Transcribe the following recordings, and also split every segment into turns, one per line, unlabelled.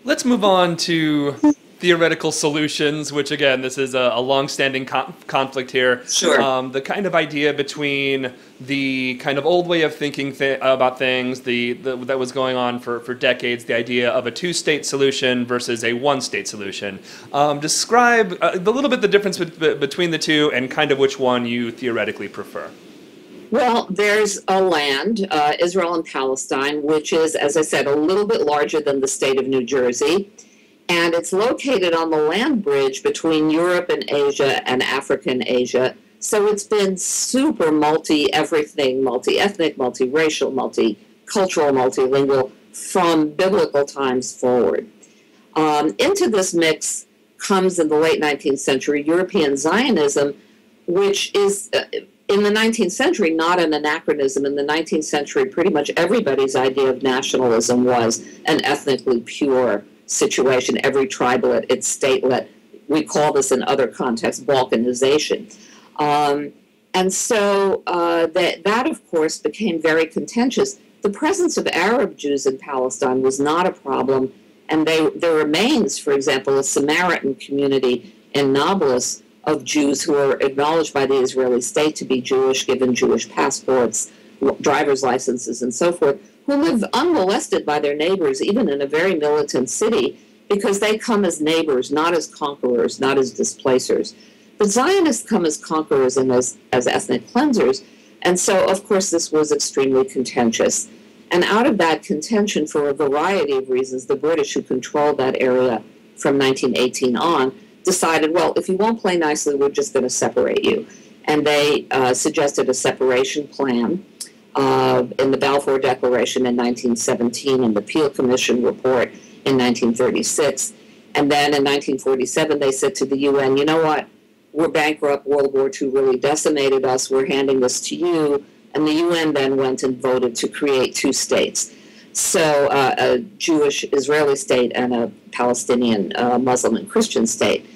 Let's move on to theoretical solutions, which again, this is a long-standing conflict here.
Sure.
The kind of idea between the kind of old way of thinking about things, that was going on for decades, the idea of a two-state solution versus a one-state solution. Describe a little bit the difference between the two and kind of which one you theoretically prefer.
Well, there's a land, Israel and Palestine, which is, as I said, a little bit larger than the state of New Jersey. And it's located on the land bridge between Europe and Asia and Africa and Asia. So it's been super multi-everything, multi-ethnic, multi-racial, multicultural, multilingual from biblical times forward. Into this mix comes in the late 19th century European Zionism, which is, in the 19th century, not an anachronism. In the 19th century, pretty much everybody's idea of nationalism was an ethnically pure situation, every tribelet, its statelet. We call this in other contexts balkanization. And so that, of course, became very contentious. The presence of Arab Jews in Palestine was not a problem, and there remains, for example, a Samaritan community in Nablus of Jews who are acknowledged by the Israeli state to be Jewish, given Jewish passports, driver's licenses, and so forth, who live unmolested by their neighbors, even in a very militant city, because they come as neighbors, not as conquerors, not as displacers. The Zionists come as conquerors and as ethnic cleansers, and so, of course, this was extremely contentious. And out of that contention, for a variety of reasons, the British, who controlled that area from 1918 on, decided, well, if you won't play nicely, we're just going to separate you. And they suggested a separation plan in the Balfour Declaration in 1917 and the Peel Commission report in 1936. And then in 1947, they said to the UN, you know what, we're bankrupt, World War II really decimated us, we're handing this to you. And the UN then went and voted to create two states. So a Jewish Israeli state and a Palestinian Muslim and Christian state.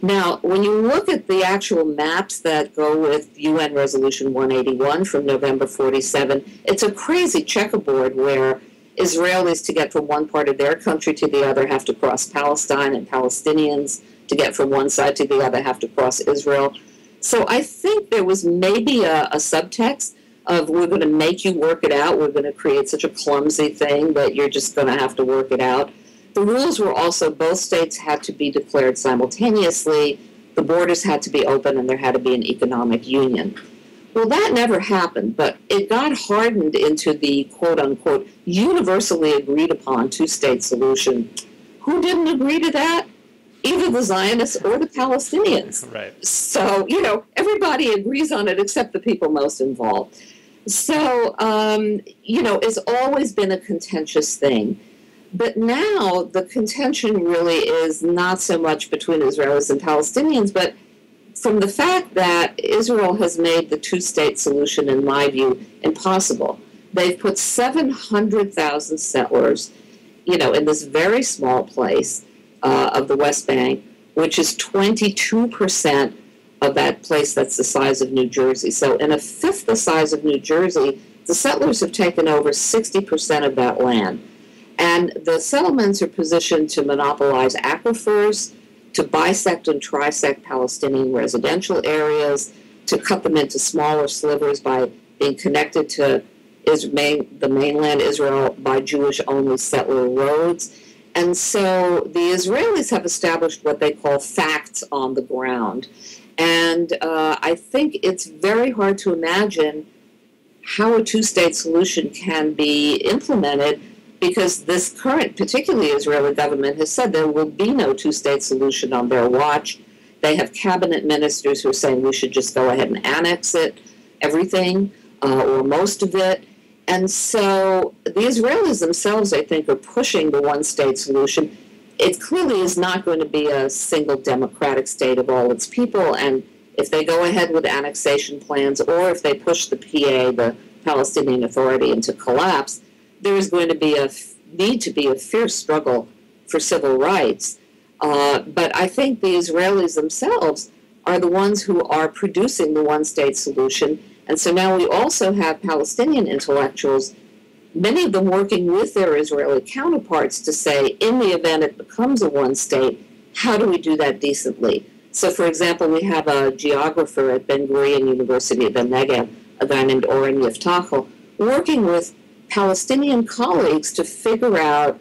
Now, when you look at the actual maps that go with UN Resolution 181 from November 47, it's a crazy checkerboard where Israelis, to get from one part of their country to the other, have to cross Palestine, and Palestinians, to get from one side to the other, have to cross Israel. So I think there was maybe a subtext of, we're going to make you work it out, we're going to create such a clumsy thing that you're just going to have to work it out. The rules were also, both states had to be declared simultaneously, the borders had to be open, and there had to be an economic union. Well, that never happened, but it got hardened into the quote-unquote universally agreed upon two-state solution. Who didn't agree to that? Either the Zionists or the Palestinians.
Right.
So, everybody agrees on it except the people most involved. So, it's always been a contentious thing. But now the contention really is not so much between Israelis and Palestinians, but from the fact that Israel has made the two-state solution, in my view, impossible. They've put 700,000 settlers, in this very small place of the West Bank, which is 22% of that place that's the size of New Jersey. So in a fifth the size of New Jersey, the settlers have taken over 60% of that land. And the settlements are positioned to monopolize aquifers, to bisect and trisect Palestinian residential areas, to cut them into smaller slivers by being connected to the mainland Israel by Jewish-only settler roads. And so the Israelis have established what they call facts on the ground. And I think it's very hard to imagine how a two-state solution can be implemented, because this current, particularly Israeli government, has said there will be no two-state solution on their watch. They have cabinet ministers who are saying we should just go ahead and annex it, everything, or most of it. And so the Israelis themselves, I think, are pushing the one-state solution. It clearly is not going to be a single democratic state of all its people, and if they go ahead with annexation plans, or if they push the PA, the Palestinian Authority, into collapse, there is going to be need to be a fierce struggle for civil rights. But I think the Israelis themselves are the ones who are producing the one-state solution. And so now we also have Palestinian intellectuals many of them working with their Israeli counterparts to say, in the event it becomes a one state, how do we do that decently? So, for example, we have a geographer at Ben Gurion University of the Negev, a guy named Oren Yiftachel, working with Palestinian colleagues to figure out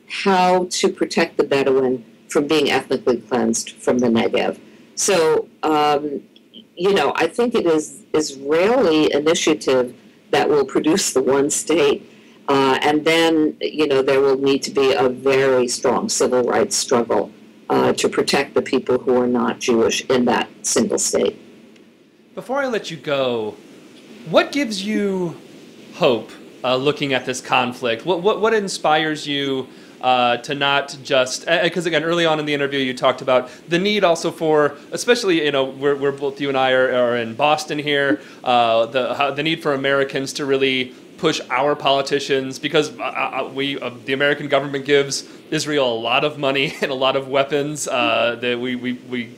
how to protect the Bedouin from being ethnically cleansed from the Negev. So, I think it is Israeli initiative that will produce the one state. And then, there will need to be a very strong civil rights struggle to protect the people who are not Jewish in that single state.
Before I let you go, what gives you hope looking at this conflict? What inspires you to not just, because again, early on in the interview you talked about the need also for, especially, we're both, you and I are in Boston here, the need for Americans to really push our politicians, because the American government gives Israel a lot of money and a lot of weapons, a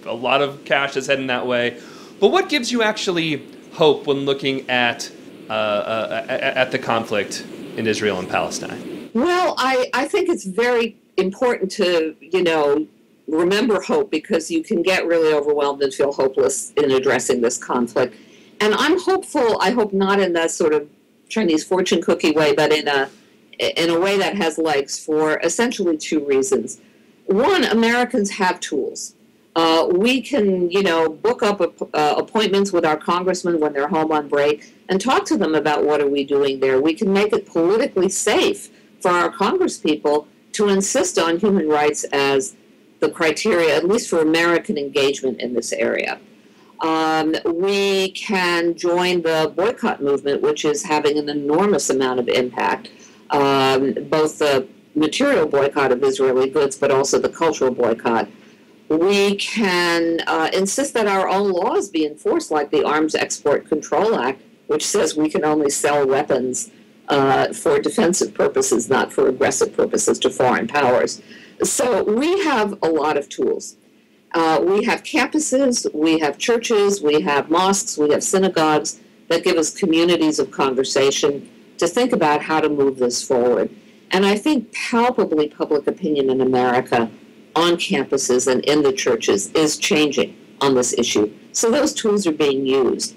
lot of cash is heading that way. But what gives you actually hope when looking at the conflict in Israel and Palestine?
Well, I think it's very important to, remember hope, because you can get really overwhelmed and feel hopeless in addressing this conflict. And I'm hopeful, I hope not in that sort of Chinese fortune cookie way, but in a way that has legs for essentially two reasons. One, Americans have tools. We can, book up appointments with our congressmen when they're home on break and talk to them about what are we doing there. We can make it politically safe for our congresspeople to insist on human rights as the criteria, at least for American engagement in this area. We can join the boycott movement, which is having an enormous amount of impact, both the material boycott of Israeli goods, but also the cultural boycott. We can insist that our own laws be enforced, like the Arms Export Control Act, which says we can only sell weapons for defensive purposes, not for aggressive purposes, to foreign powers. So we have a lot of tools. We have campuses, we have churches, we have mosques, we have synagogues that give us communities of conversation to think about how to move this forward. And I think palpably public opinion in America on campuses and in the churches is changing on this issue. So those tools are being used.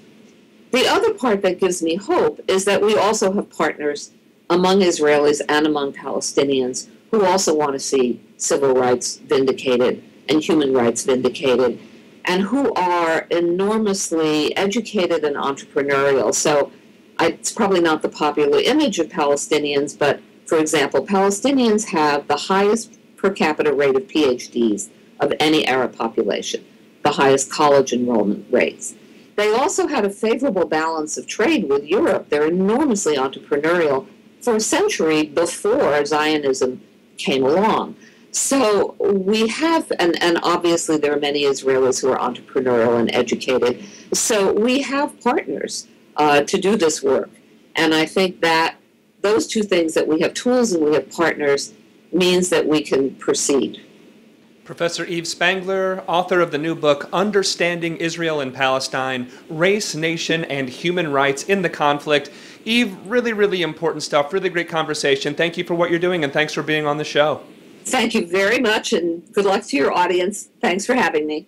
The other part that gives me hope is that we also have partners among Israelis and among Palestinians who also want to see civil rights vindicated and human rights vindicated, and who are enormously educated and entrepreneurial. So it's probably not the popular image of Palestinians, but for example, Palestinians have the highest per capita rate of PhDs of any Arab population, the highest college enrollment rates. They also had a favorable balance of trade with Europe. They're enormously entrepreneurial for a century before Zionism came along. So we have, and obviously there are many Israelis who are entrepreneurial and educated, so we have partners to do this work. And I think that those two things, that we have tools and we have partners, means that we can proceed.
Professor Eve Spangler, author of the new book, Understanding Israel and Palestine, Race, Nation, and Human Rights in the Conflict. Eve, really, really important stuff, really great conversation. Thank you for what you're doing, and thanks for being on the show.
Thank you very much, and good luck to your audience. Thanks for having me.